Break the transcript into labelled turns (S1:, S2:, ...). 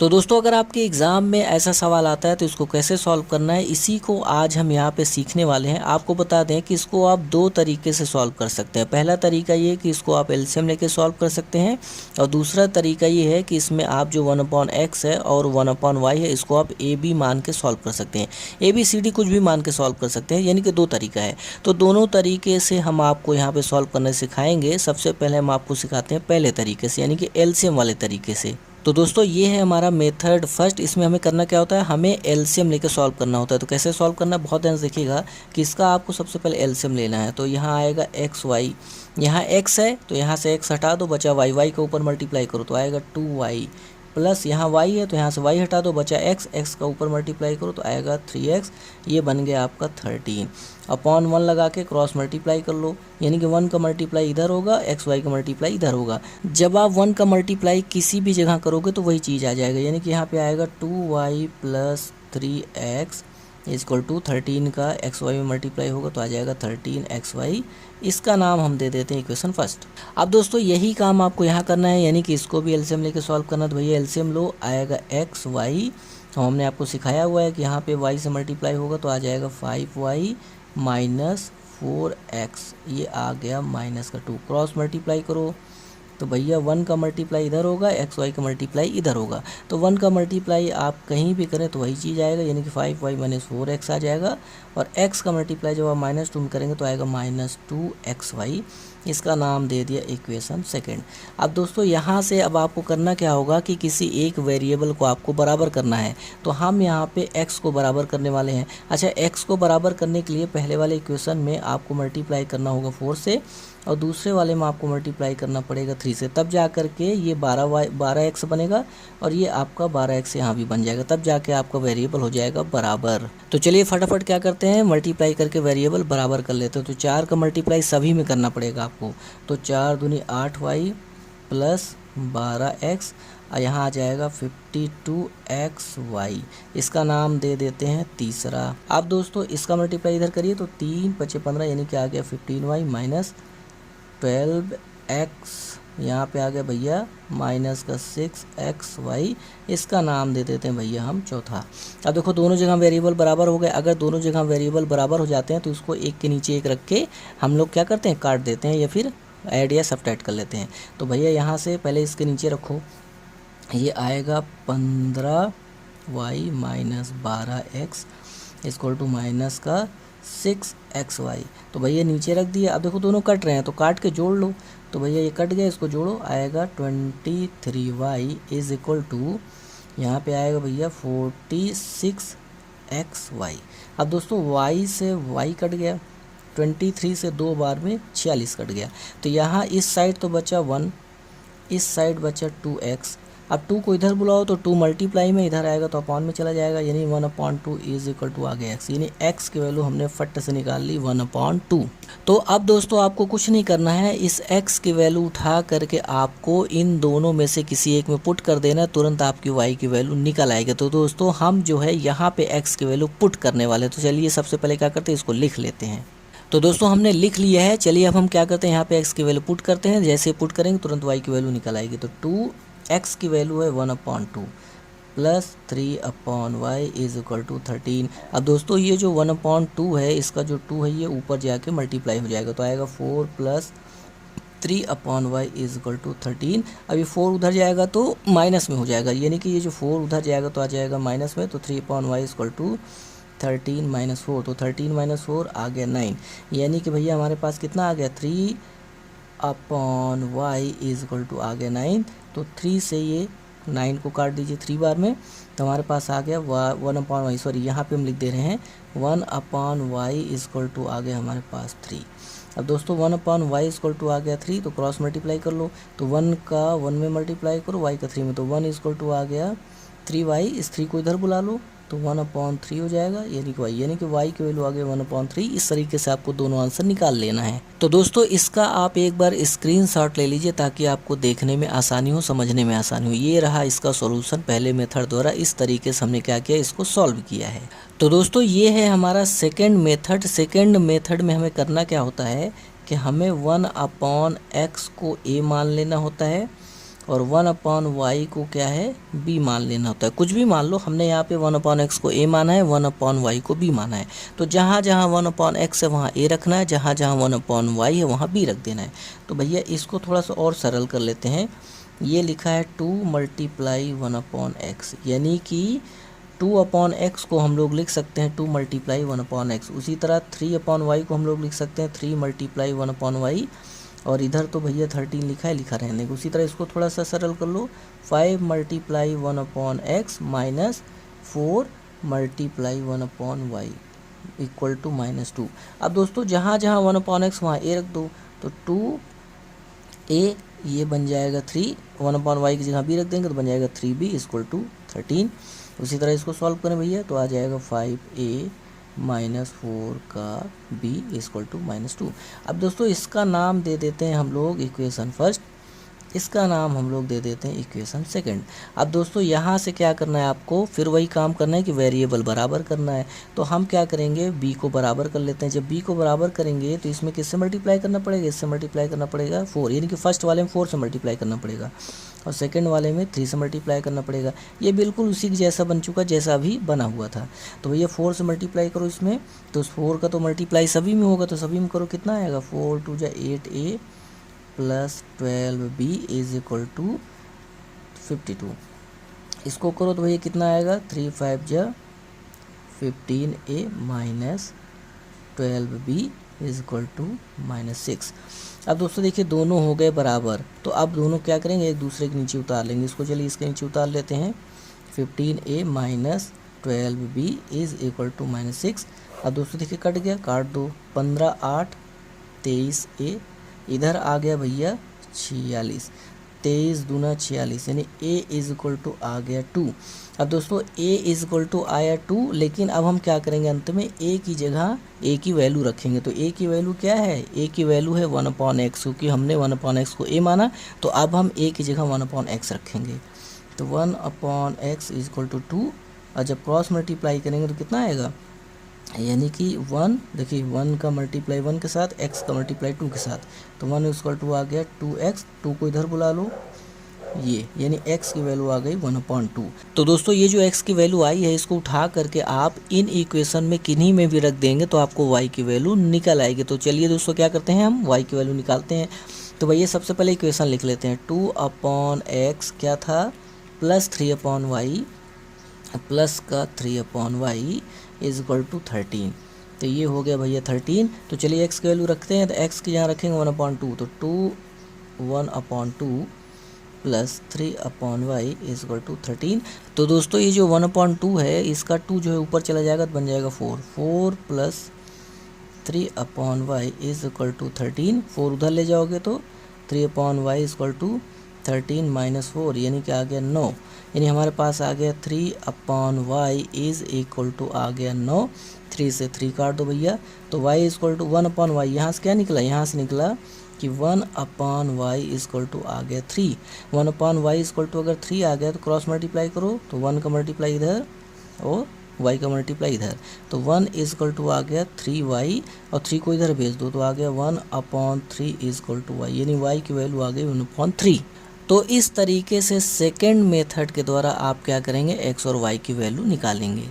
S1: तो दोस्तों अगर आपके एग्ज़ाम में ऐसा सवाल आता है तो इसको कैसे सॉल्व करना है, इसी को आज हम यहाँ पे सीखने वाले हैं। आपको बता दें कि इसको आप दो तरीके से सॉल्व कर सकते हैं। पहला तरीका ये कि इसको आप एलसीएम लेके सॉल्व कर सकते हैं, और दूसरा तरीका ये है कि इसमें आप जो 1/x है और 1/y है इसको आप ए बी मान के सॉल्व कर सकते हैं। ए बी सी डी कुछ भी मान के सॉल्व कर सकते हैं, यानी कि दो तरीका है। तो दोनों तरीके से हम आपको यहाँ पर सॉल्व करना सिखाएँगे। सबसे पहले हम आपको सिखाते हैं पहले तरीके से, यानी कि एलसीएम वाले तरीके से। तो दोस्तों ये है हमारा मेथड फर्स्ट। इसमें हमें करना क्या होता है, हमें एलसीएम लेकर सॉल्व करना होता है। तो कैसे सॉल्व करना है, बहुत ध्यान से देखिएगा कि इसका आपको सबसे पहले एलसीएम लेना है। तो यहाँ आएगा एक्स वाई, यहाँ एक्स है तो यहाँ से एक्स हटा दो, बचा वाई, वाई के ऊपर मल्टीप्लाई करो तो आएगा 2y, प्लस यहाँ y है तो यहाँ से y हटा दो, बचा x, x का ऊपर मल्टीप्लाई करो तो आएगा 3x। ये बन गया आपका 13 अपॉन 1 लगा के क्रॉस मल्टीप्लाई कर लो, यानी कि 1 का मल्टीप्लाई इधर होगा, एक्स वाई का मल्टीप्लाई इधर होगा। जब आप 1 का मल्टीप्लाई किसी भी जगह करोगे तो वही चीज़ आ जाएगा, यानी कि यहाँ पे आएगा 2y plus 3x equal to 13 का एक्स वाई में मल्टीप्लाई होगा तो आ जाएगा 13xy। इसका नाम हम दे देते हैं इक्वेशन फर्स्ट। अब दोस्तों यही काम आपको यहाँ करना है, यानी कि इसको भी एलसीएम लेके सॉल्व करना। तो भैया एलसीएम लो, आएगा एक्स वाई, तो हमने आपको सिखाया हुआ है कि यहाँ पे y से मल्टीप्लाई होगा तो आ जाएगा 5y माइनस 4x, ये आ गया माइनस का 2, क्रॉस मल्टीप्लाई करो तो भैया 1 का मल्टीप्लाई इधर होगा, एक्स वाई का मल्टीप्लाई इधर होगा। तो 1 का मल्टीप्लाई आप कहीं भी करें तो वही चीज़ आएगा, यानी कि 5y माइनस 4x आ जाएगा। और x का मल्टीप्लाई जब आप -2 में करेंगे तो आएगा -2xy। इसका नाम दे दिया इक्वेशन सेकंड। अब दोस्तों यहाँ से अब आपको करना क्या होगा कि किसी एक वेरिएबल को आपको बराबर करना है। तो हम यहाँ पे x को बराबर करने वाले हैं। अच्छा, x को बराबर करने के लिए पहले वाले इक्वेशन में आपको मल्टीप्लाई करना होगा 4 से, और दूसरे वाले में आपको मल्टीप्लाई करना पड़ेगा 3 से, तब जा कर के ये 12x बनेगा, और ये आपका 12x यहाँ भी बन जाएगा, तब जाके आपका वेरिएबल हो जाएगा बराबर। तो चलिए फटाफट क्या करते हैं, मल्टीप्लाई करके वेरिएबल बराबर कर लेते हैं। तो 4 का मल्टीप्लाई सभी में करना पड़ेगा आपको। तो 4 दूनी 8y प्लस 12x, और यहाँ आ जाएगा 52xy। इसका नाम दे देते हैं तीसरा। अब दोस्तों इसका मल्टीप्लाई इधर करिए तो 3 × 5 = 15, यानी कि आ गया 15y माइनस 12x, यहाँ पे आ गया भैया माइनस का 6xy। इसका नाम दे देते हैं भैया हम चौथा। अब देखो दोनों जगह वेरिएबल बराबर हो गए। अगर दोनों जगह वेरिएबल बराबर हो जाते हैं तो इसको एक के नीचे एक रख के हम लोग क्या करते हैं, काट देते हैं, या फिर ऐड या सब्ट्रैक्ट कर लेते हैं। तो भैया यहाँ से पहले इसके नीचे रखो, ये आएगा 15y minus 12x equal to minus का 6xy। तो भैया नीचे रख दिया। अब देखो दोनों कट रहे हैं तो काट के जोड़ लो। तो भैया ये कट गया, इसको जोड़ो, आएगा 23y इज इक्वल टू, यहाँ पे आएगा भैया 46xy। अब दोस्तों y से y कट गया, 23 से 2 बार में 46 कट गया। तो यहाँ इस साइड तो बचा 1, इस साइड बचा 2x। अब 2 को इधर बुलाओ तो 2 मल्टीप्लाई में इधर आएगा तो अपॉन में चला जाएगा, यानी 1/2 इज इक्वल टू आ गया x, यानी x की वैल्यू हमने फट से निकाल ली 1/2। तो अब दोस्तों आपको कुछ नहीं करना है, इस x की वैल्यू उठा करके आपको इन दोनों में से किसी एक में पुट कर देना, तुरंत आपकी y की वैल्यू निकल आएगी। तो दोस्तों हम जो है यहाँ पे x की वैल्यू पुट करने वाले हैं। तो चलिए सबसे पहले क्या करते हैं, इसको लिख लेते हैं। तो दोस्तों हमने लिख लिया है। चलिए अब हम क्या करते हैं, यहाँ पे x की वैल्यू पुट करते हैं। जैसे पुट करेंगे तुरंत y की वैल्यू निकल आएगी। तो 2x की वैल्यू है 1/2 plus 3/y is equal to 13। अब दोस्तों ये जो 1/2 है, इसका जो 2 है ये ऊपर जाके मल्टीप्लाई हो जाएगा, तो आएगा 4 plus 3/y is equal to 13। अब ये 4 उधर जाएगा तो माइनस में हो जाएगा, यानी कि ये जो 4 उधर जाएगा तो आ जाएगा माइनस में। तो 3/y is equal to 13 minus 4, तो 13 माइनस 4 आ गया 9, यानी कि भैया हमारे पास कितना आ गया, 3/y इज इक्वल टू आ गया 9। तो 3 से ये 9 को काट दीजिए 3 बार में, तो हमारे पास आ गया 1/y, सॉरी यहाँ पे हम लिख दे रहे हैं 1/y इज इक्वल टू आ गया हमारे पास 3। अब दोस्तों 1/y इज इक्वल टू आ गया 3, तो क्रॉस मल्टीप्लाई कर लो। तो 1 का 1 में मल्टीप्लाई करो, y का 3 में, तो 1 इज इक्वल टू आ गया 3y। इस 3 को इधर बुला लो तो 1/3 हो जाएगा, यानी कि y, यानी कि y की वैल्यू आ गई 1/3। इस तरीके से आपको दोनों आंसर निकाल लेना है। तो दोस्तों इसका आप एक बार स्क्रीनशॉट ले लीजिए ताकि आपको देखने में आसानी हो, समझने में आसानी हो। ये रहा इसका सॉल्यूशन पहले मेथड द्वारा। इस तरीके से हमने क्या किया, इसको सॉल्व किया है। तो दोस्तों ये है हमारा सेकेंड मेथड। सेकेंड मेथड में हमें करना क्या होता है कि हमें 1/x को a मान लेना होता है, और 1/y को क्या है b मान लेना होता है। कुछ भी मान लो, हमने यहाँ पे 1/x को a माना है, 1/y को b माना है। तो जहाँ जहाँ 1/x है वहाँ a रखना है, जहाँ जहाँ 1/y है वहाँ b रख देना है। तो भैया इसको थोड़ा सा और सरल कर लेते हैं। ये लिखा है 2 मल्टीप्लाई 1/x, यानी कि 2/x को हम लोग लिख सकते हैं 2 मल्टीप्लाई 1/x। उसी तरह 3/y को हम लोग लिख सकते हैं 3 मल्टीप्लाई 1/y। और इधर तो भैया 13 लिखा है, लिखा रहने को। उसी तरह इसको थोड़ा सा सरल कर लो, 5 multiply 1/x minus 4 multiply 1/y equal to -2। अब दोस्तों जहाँ जहाँ 1/x वहाँ a रख दो, तो 2a ये बन जाएगा 3, 1/y की जगह b रख देंगे तो बन जाएगा 3b इक्वल टू 13। उसी तरह इसको सॉल्व करें भैया तो आ जाएगा 5a -4 का b इक्वल टू -2। अब दोस्तों इसका नाम दे देते हैं हम लोग इक्वेशन फर्स्ट, इसका नाम हम लोग दे देते हैं इक्वेशन सेकंड। अब दोस्तों यहाँ से क्या करना है आपको, फिर वही काम करना है कि वेरिएबल बराबर करना है। तो हम क्या करेंगे, b को बराबर कर लेते हैं। जब b को बराबर करेंगे तो इसमें किससे मल्टीप्लाई करना पड़ेगा, इससे मल्टीप्लाई करना पड़ेगा 4, यानी कि फर्स्ट वाले में 4 से मल्टीप्लाई करना पड़ेगा और सेकंड वाले में 3 से मल्टीप्लाई करना पड़ेगा। ये बिल्कुल उसी के जैसा बन चुका जैसा अभी बना हुआ था। तो भैया 4 से मल्टीप्लाई करो इसमें, तो उस 4 का तो मल्टीप्लाई सभी में होगा, तो सभी में करो कितना आएगा, 4 2 जा 8a plus 12b is equal to 52। इसको करो तो भैया कितना आएगा, 3 5 जा 15a minus 12b is equal to -6। अब दोस्तों देखिए दोनों हो गए बराबर, तो अब दोनों क्या करेंगे, एक दूसरे के नीचे उतार लेंगे। इसको चलिए इसके नीचे उतार लेते हैं, 15a minus 12b is equal to -6। अब दोस्तों देखिए कट गया, काट दो, 15 8 23a, इधर आ गया भैया 46, 23 दूना 46, यानी a इज इक्वल टू आ गया 2। अब दोस्तों a इज इक्वल टू आया 2, लेकिन अब हम क्या करेंगे, अंत में a की जगह a की वैल्यू रखेंगे। तो a की वैल्यू क्या है, a की वैल्यू है 1/x, क्योंकि हमने 1/x को a माना, तो अब हम a की जगह 1/x रखेंगे। तो 1/x इज इक्वल टू 2, और जब क्रॉस मल्टीप्लाई करेंगे तो कितना आएगा, यानी कि 1, देखिए 1 का मल्टीप्लाई 1 के साथ, x का मल्टीप्लाई 2 के साथ, तो 1 इक्वल टू आ गया 2x, 2 को इधर बुला लो, ये यानी x की वैल्यू आ गई 1/2। तो दोस्तों ये जो x की वैल्यू आई है, इसको उठा करके आप इन इक्वेशन में किन्हीं में भी रख देंगे तो आपको y की वैल्यू निकल आएगी। तो चलिए दोस्तों क्या करते हैं, हम y की वैल्यू निकालते हैं। तो भैया सबसे पहले इक्वेशन लिख लेते हैं, 2/x क्या था, प्लस 3/y प्लस का 3/y इज इक्वल टू 13। तो ये हो गया भैया 13। तो चलिए x की वैल्यू रखते हैं, तो x की यहाँ रखेंगे 1/2, तो 1/2 plus 3/y is equal to 13। तो दोस्तों ये जो 1/2 है, इसका 2 जो है ऊपर चला जाएगा तो बन जाएगा 4, 4 plus 3/y is equal to 13। 4 उधर ले जाओगे तो 3/y is equal to 13 minus 4, यानी कि आ गया 9, यानी हमारे पास आ गया 3/y इज इक्वल टू आ गया 9। 3 से 3 काट दो भैया, तो y is equal to 1/y, यहाँ से क्या निकला, यहाँ से निकला कि 1/y इज इक्वल टू आ गया 3। 1/y इज इक्वल टू अगर 3 आ गया तो क्रॉस मल्टीप्लाई करो, तो 1 का मल्टीप्लाई इधर और y का मल्टीप्लाई इधर, तो 1 इज इक्वल टू आ गया 3y, और 3 को इधर भेज दो तो आ गया 1/3 इज इक्वल टू y, यानी y की वैल्यू आ गई 1/3। तो इस तरीके से सेकेंड मेथड के द्वारा आप क्या करेंगे, x और y की वैल्यू निकालेंगे।